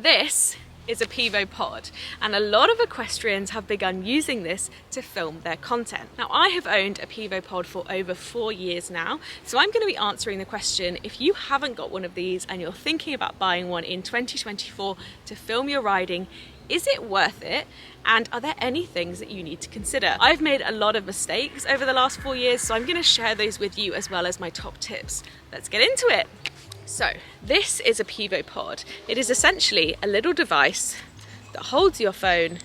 This is a Pivo Pod, and a lot of equestrians have begun using this to film their content. Now, I have owned a Pivo Pod for over 4 years now, so I'm going to be answering the question, if you haven't got one of these and you're thinking about buying one in 2024 to film your riding, is it worth it? And are there any things that you need to consider? I've made a lot of mistakes over the last 4 years, so I'm going to share those with you as well as my top tips. Let's get into it. So this is a Pivo Pod. It is essentially a little device that holds your phone,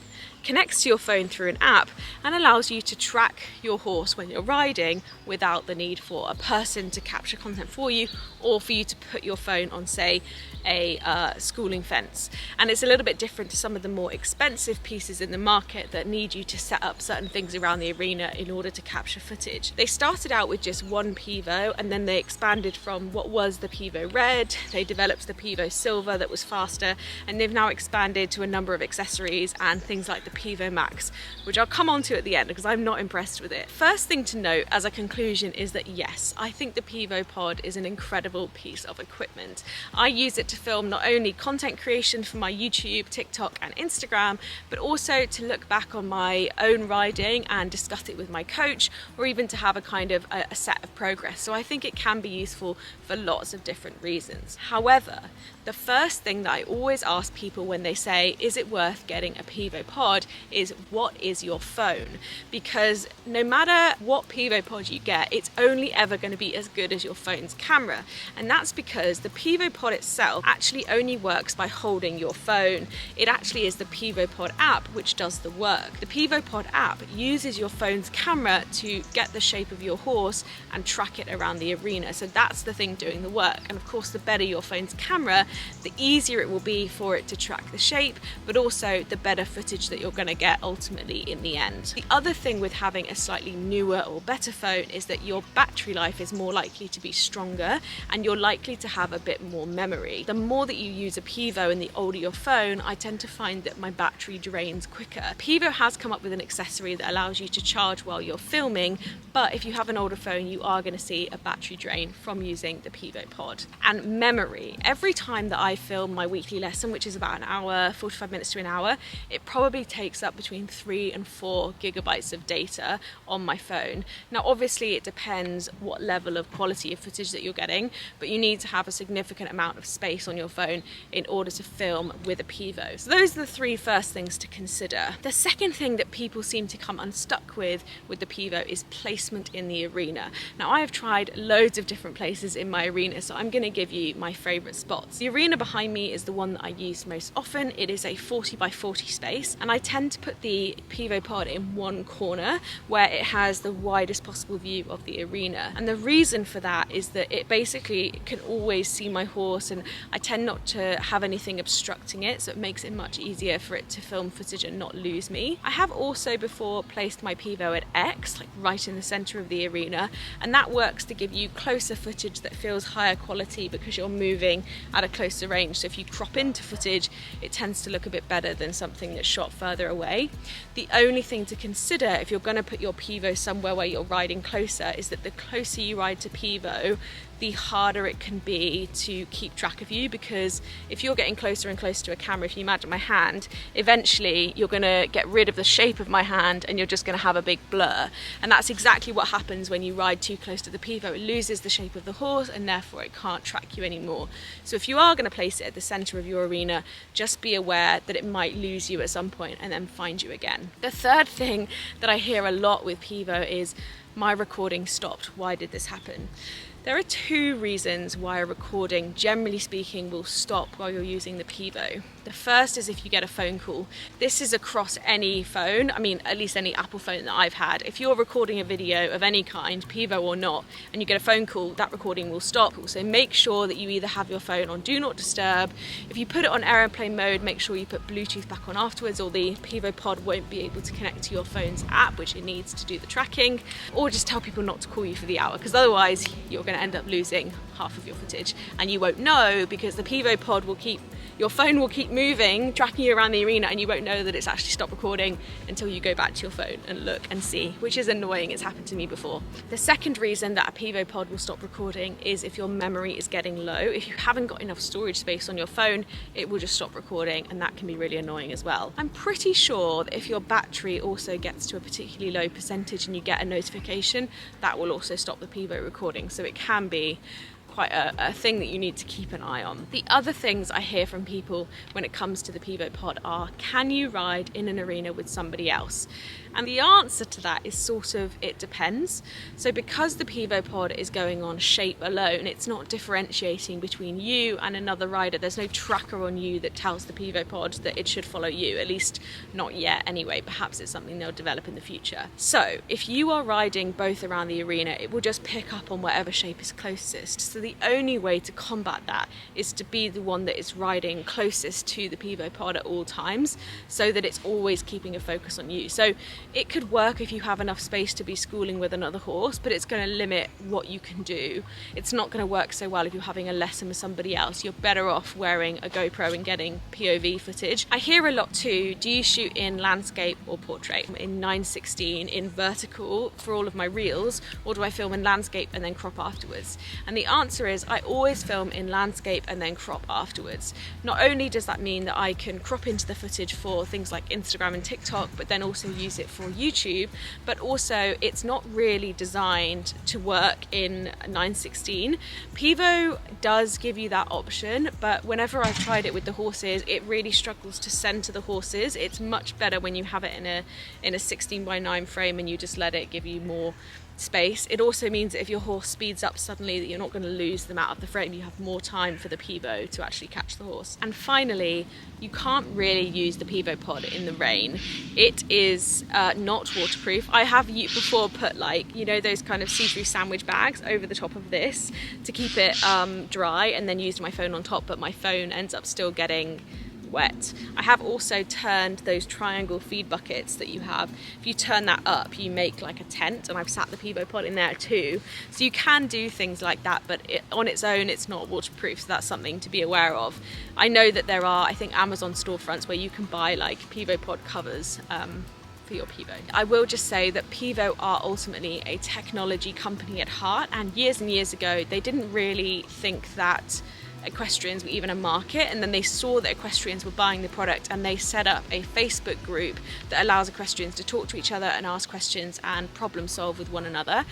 connects to your phone through an app, and allows you to track your horse when you're riding without the need for a person to capture content for you, or for you to put your phone on, say, a schooling fence. And it's a little bit different to some of the more expensive pieces in the market that need you to set up certain things around the arena in order to capture footage. They started out with just one Pivo, and then they expanded from what was the Pivo Red. They developed the Pivo Silver that was faster, and they've now expanded to a number of accessories and things like the Pivo Max, which I'll come on to at the end because I'm not impressed with it. First thing to note as a conclusion is that yes, I think the Pivo Pod is an incredible piece of equipment. I use it to film not only content creation for my YouTube, TikTok and Instagram, but also to look back on my own riding and discuss it with my coach, or even to have a kind of a set of progress. So I think it can be useful for lots of different reasons. However, the first thing that I always ask people when they say, is it worth getting a Pivo Pod, is what is your phone? Because no matter what Pivo Pod you get, it's only ever going to be as good as your phone's camera. And that's because the Pivo Pod itself actually only works by holding your phone. It actually is the Pivo Pod app which does the work. The Pivo Pod app uses your phone's camera to get the shape of your horse and track it around the arena. So that's the thing doing the work. And of course, the better your phone's camera, the easier it will be for it to track the shape, but also the better footage that you're going to get ultimately in the end. The other thing with having a slightly newer or better phone is that your battery life is more likely to be stronger, and you're likely to have a bit more memory. The more that you use a Pivo and the older your phone, I tend to find that my battery drains quicker. Pivo has come up with an accessory that allows you to charge while you're filming, but if you have an older phone, you are going to see a battery drain from using the Pivo Pod. And memory. Every time that I film my weekly lesson, which is about an hour, 45 minutes to an hour, it probably takes up between 3 and 4 gigabytes of data on my phone. Now, obviously, it depends what level of quality of footage that you're getting, but you need to have a significant amount of space on your phone in order to film with a Pivo. So those are the 3 first things to consider. The second thing that people seem to come unstuck with the Pivo is placement in the arena. Now, I have tried loads of different places in my arena, so I'm going to give you my favorite spots. The arena behind me is the one that I use most often. It is a 40 by 40 space, and I tend to put the Pivo Pod in one corner where it has the widest possible view of the arena. And the reason for that is that it basically can always see my horse, and I tend not to have anything obstructing it, so it makes it much easier for it to film footage and not lose me. I have also before placed my Pivo at X, like right in the center of the arena, and that works to give you closer footage that feels higher quality because you're moving at a closer range. So if you crop into footage, it tends to look a bit better than something that's shot further away. The only thing to consider if you're going to put your Pivo somewhere where you're riding closer is that the closer you ride to Pivo, the harder it can be to keep track of you, because if you're getting closer and closer to a camera, if you imagine my hand, eventually you're going to get rid of the shape of my hand and you're just going to have a big blur. And that's exactly what happens when you ride too close to the Pivo. It loses the shape of the horse and therefore it can't track you anymore. So if you are going to place it at the center of your arena, just be aware that it might lose you at some point and then find you again. The third thing that I hear a lot with Pivo is, my recording stopped. Why did this happen? There are 2 reasons why a recording, generally speaking, will stop while you're using the Pivo. The first is if you get a phone call. This is across any phone, I mean, at least any Apple phone that I've had. If you're recording a video of any kind, Pivo or not, and you get a phone call, that recording will stop. So make sure that you either have your phone on Do Not Disturb. If you put it on airplane mode, make sure you put Bluetooth back on afterwards, or the Pivo Pod won't be able to connect to your phone's app, which it needs to do the tracking. Or just tell people not to call you for the hour, because otherwise you're going going to end up losing half of your footage, and you won't know because the Pivo Pod will keep, your phone will keep moving, tracking you around the arena, and you won't know that it's actually stopped recording until you go back to your phone and look and see, which is annoying. It's happened to me before. The second reason that a Pivo Pod will stop recording is if your memory is getting low. If you haven't got enough storage space on your phone, it will just stop recording, and that can be really annoying as well. I'm pretty sure that if your battery also gets to a particularly low percentage and you get a notification, that will also stop the Pivo recording. So it can be quite a thing that you need to keep an eye on. The other things I hear from people when it comes to the Pivo Pod are, can you ride in an arena with somebody else? And the answer to that is sort of, it depends. So because the Pivo Pod is going on shape alone, it's not differentiating between you and another rider. There's no tracker on you that tells the Pivo Pod that it should follow you, at least not yet anyway. Perhaps it's something they'll develop in the future. So if you are riding both around the arena, it will just pick up on whatever shape is closest. So the only way to combat that is to be the one that is riding closest to the Pivo Pod at all times, so that it's always keeping a focus on you. So it could work if you have enough space to be schooling with another horse, but it's going to limit what you can do. It's not going to work so well if you're having a lesson with somebody else. You're better off wearing a GoPro and getting POV footage. I hear a lot too, do you shoot in landscape or portrait? In 9:16 in vertical for all of my reels, or do I film in landscape and then crop afterwards? And the answer is I always film in landscape and then crop afterwards. Not only does that mean that I can crop into the footage for things like Instagram and TikTok, but then also use it for YouTube, but also it's not really designed to work in 9:16. Pivo does give you that option, but whenever I've tried it with the horses, it really struggles to center the horses. It's much better when you have it in a 16:9 frame and you just let it give you more space. It also means that if your horse speeds up suddenly, that you're not going to lose them out of the frame. You have more time for the Pivo to actually catch the horse. And finally, you can't really use the Pivo Pod in the rain. It is not waterproof. I have before put, like, you know, those kind of see-through sandwich bags over the top of this to keep it dry, and then used my phone on top, but my phone ends up still getting wet. I have also turned those triangle feed buckets that you have, if you turn that up, you make like a tent, and I've sat the Pivo Pod in there too. So you can do things like that, but on its own, it's not waterproof, so that's something to be aware of. I know that there are, I think, Amazon storefronts where you can buy like Pivo Pod covers for your Pivo. I will just say that Pivo are ultimately a technology company at heart, and years ago, they didn't really think that equestrians were even a market, and then they saw that equestrians were buying the product, and they set up a Facebook group that allows equestrians to talk to each other and ask questions and problem solve with one another.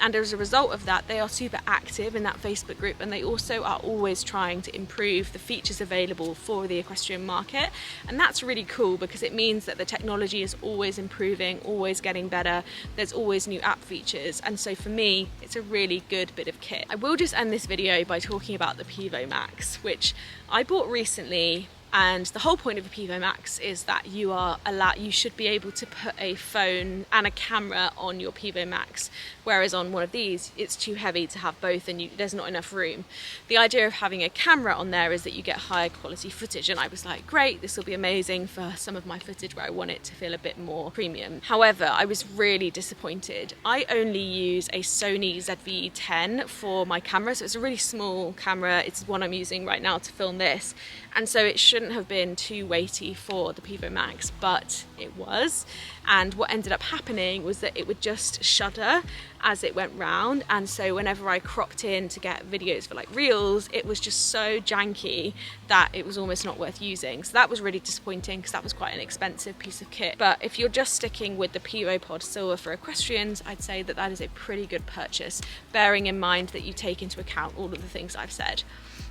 And as a result of that, they are super active in that Facebook group, and they also are always trying to improve the features available for the equestrian market. And that's really cool because it means that the technology is always improving, always getting better. There's always new app features. And so for me, it's a really good bit of kit. I will just end this video by talking about the Pivo Max, which I bought recently. And the whole point of a Pivo Max is that you should be able to put a phone and a camera on your Pivo Max, whereas on one of these it's too heavy to have both, and there's not enough room. The idea of having a camera on there is that you get higher quality footage, and I was like, great, this will be amazing for some of my footage where I want it to feel a bit more premium. However, I was really disappointed. I only use a Sony ZV-10 for my camera, so it's a really small camera. It's one I'm using right now to film this, and so it shouldn't have been too weighty for the Pivo Max, but it was. And what ended up happening was that it would just shudder as it went round, and so whenever I cropped in to get videos for like reels, it was just so janky that it was almost not worth using. So that was really disappointing because that was quite an expensive piece of kit. But if you're just sticking with the Pivo Pod Silver for equestrians, I'd say that that is a pretty good purchase, bearing in mind that you take into account all of the things I've said.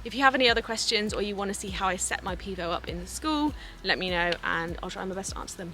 If you have any other questions or you want to see how I set my Pivo up in the school, let me know and I'll try my best to answer them.